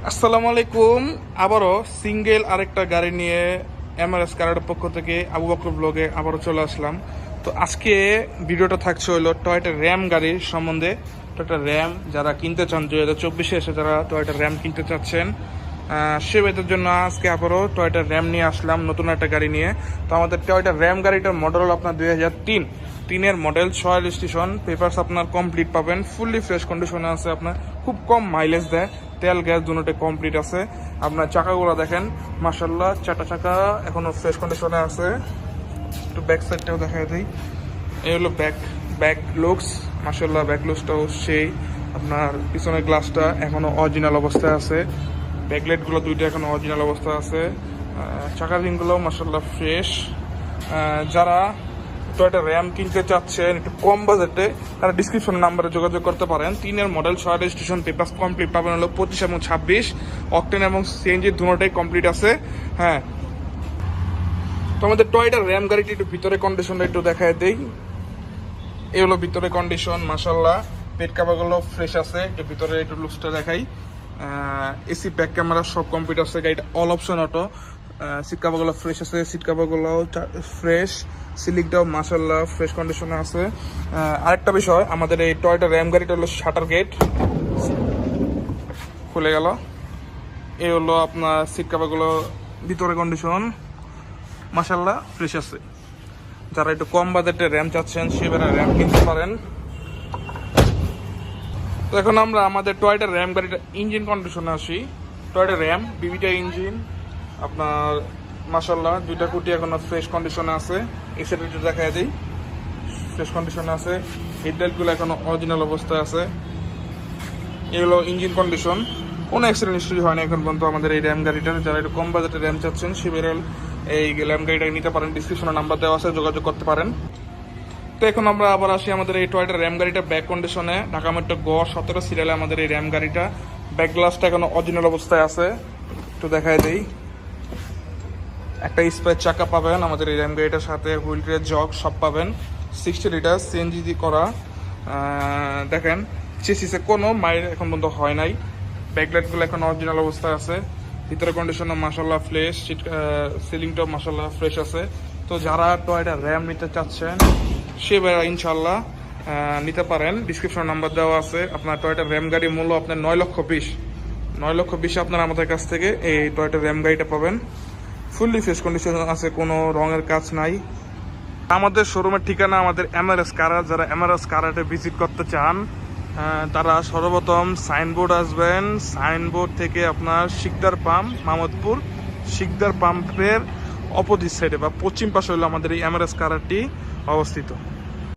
আসসালামু আলাইকুম। আবারও সিঙ্গেল আরেকটা গাড়ি নিয়ে এমআরএস কারের পক্ষ থেকে আবু বকর ব্লগে আবারও চলে আসলাম। তো আজকে ভিডিওটা থাকছে হলো টয়োটা র্যাম গাড়ির সম্বন্ধে। টয়োটা র্যাম যারা কিনতে চান 2024-এ এসে যারা টয়োটা র্যাম কিনতে চাচ্ছেন সে বেদের জন্য আজকে আবারও টয়োটা র্যাম নিয়ে আসলাম নতুন একটা গাড়ি নিয়ে। তো আমাদের টয়োটা র্যাম গাড়িটার মডেল হলো আপনার 2003 মডেল, 6 রেজিস্ট্রেশন, পেপারস আপনার কমপ্লিট পাবেন, ফুললি ফ্রেশ কন্ডিশনে আছে, আপনার খুব কম মাইলেজ দেয়, তেল গ্যাস দুটোই কমপ্লিট আছে। আপনার চাকাগুলো দেখেন মাশাল্লাহ, চারটা চাকা এখনো ফ্রেশ কন্ডিশনে আছে। একটু ব্যাক সাইডটাও দেখাই দিই। এই হলো ব্যাক ব্যাক লুকস, মাশাল্লাহ ব্যাক লুকসটাও সেই। আপনার পিছনের গ্লাসটা এখনো অরিজিনাল অবস্থায় আছে, ব্যাকলাইটগুলো দুইটা এখনো অরিজিনাল অবস্থায় আছে। চাকার রিংগুলো মাশাল্লাহ ফ্রেশ। যারা টয়োটা র্যাম কিনতে চাচ্ছেন একটু কম বাজেটে, তারা ডিসক্রিপশন নাম্বারে যোগাযোগ করতে পারেন। 3 মডেল, 6 রেজিস্ট্রেশন, পেপারস কমপ্লিট পাবেন হলো 25 এবং 26, অকটেন এবং সিএনজি দুটোটাই কমপ্লিট আছে। হ্যাঁ, তো আমাদের টয়োটা র্যাম গাড়িটি একটু ভিতরে কন্ডিশনটা একটু দেখায় দেই। এই হলো ভিতরে কন্ডিশন, মাশাল্লাহ পেট কাভারগুলো ফ্রেশ আছে। একটু ভিতরে একটু লুকসটা দেখাই। এসি ব্যাক ক্যামেরা সব কমপ্লিট আছে, গাড়িটা অল অপশন অটো। সিট কাভারগুলো ফ্রেশ আছে, সিট কাভারগুলো ফ্রেশ, সিলিংটাও মাশাল্লাহ ফ্রেশ কন্ডিশনে আছে। আরেকটা বিষয়, আমাদের এই টয়োটা র্যাম গাড়িটা হলো শাটার গেট খুলে গেল। এই হলো আপনার সিট কাভারগুলো ভিতরে কন্ডিশন মাশাল্লাহ ফ্রেশ আছে। যারা একটু কম বাজেটে র্যাম চাচ্ছেন সেভাবে র্যাম কিনতে পারেন। তো এখন আমরা আমাদের টয়োটা র্যাম গাড়িটা ইঞ্জিন কন্ডিশনে আসি। টয়োটা র্যাম বিবিটা ইঞ্জিন আপনার মাশাল্লাহ দুইটা কুটি এখনো ফ্রেশ কন্ডিশনে আছে। এই সাইডে একটু দেখা দিই, ফ্রেশ কন্ডিশনে আছে। হেডলাইটগুলো এখনো অরিজিনাল অবস্থায় আছে। এগুলো ইঞ্জিন কন্ডিশন, কোনো অ্যাক্সিডেন্ট হিস্ট্রি হয় না এখন পর্যন্ত আমাদের এই র্যাম গাড়িটার। যারা একটু কম বাজেটে র্যাম চাচ্ছেন সেভাবে এই র্যাম গাড়িটা নিতে পারেন। ডিসক্রিপশনে নাম্বার দেওয়া আছে, যোগাযোগ করতে পারেন। তো এখন আমরা আবার আসি আমাদের এই টয়োটা র্যাম গাড়িটা ব্যাক কন্ডিশনে। ঢাকা মেট্রো গ 17 সিরিয়ালে আমাদের এই র্যাম গাড়িটা। ব্যাক গ্লাসটা এখনো অরিজিনাল অবস্থায় আছে, একটু দেখাই দেই। একটা স্পেয়ার চাকা পাবেন আমাদের এই র্যাম গাড়িটার সাথে, হুইল ট্রে জগ সব পাবেন। 60 লিটার সিএনজি করা। দেখেন চেসিসে কোনো মাইল এখন পর্যন্ত হয় নাই। ব্যাকলাইটগুলো এখন অরিজিনাল অবস্থায় আছে। ভিতরে কন্ডিশনে মাশাল্লাহ ফ্রেশ, সিলিংটাও মাশাল্লাহ ফ্রেশ আছে। তো যারা টয়োটা র্যাম নিতে চাচ্ছেন সে ইনশাল্লাহ নিতে পারেন। ডিসক্রিপশন নাম্বার দেওয়া আছে। আপনার টয়োটা র্যাম গাড়ির মূল্য আপনার 9,20,9,20 আপনার আমাদের কাছ থেকে এই টয়োটা র্যাম গাড়িটা পাবেন। ফুললি ফ্রেশ কন্ডিশন আছে, কোনো রঙের কাজ নাই। আমাদের শোরুমের ঠিকানা আমাদের এমআরএস কারা। যারা এমআরএস কারাটে ভিজিট করতে চান তারা সর্বপ্রথম সাইনবোর্ড আসবেন। সাইনবোর্ড থেকে আপনার শিকদার পাম্প, মাহমুদপুর শিকদার পাম্পের অপোজিট সাইডে বা পশ্চিম পাশে হলো আমাদের এই এমআরএস কারাটি অবস্থিত।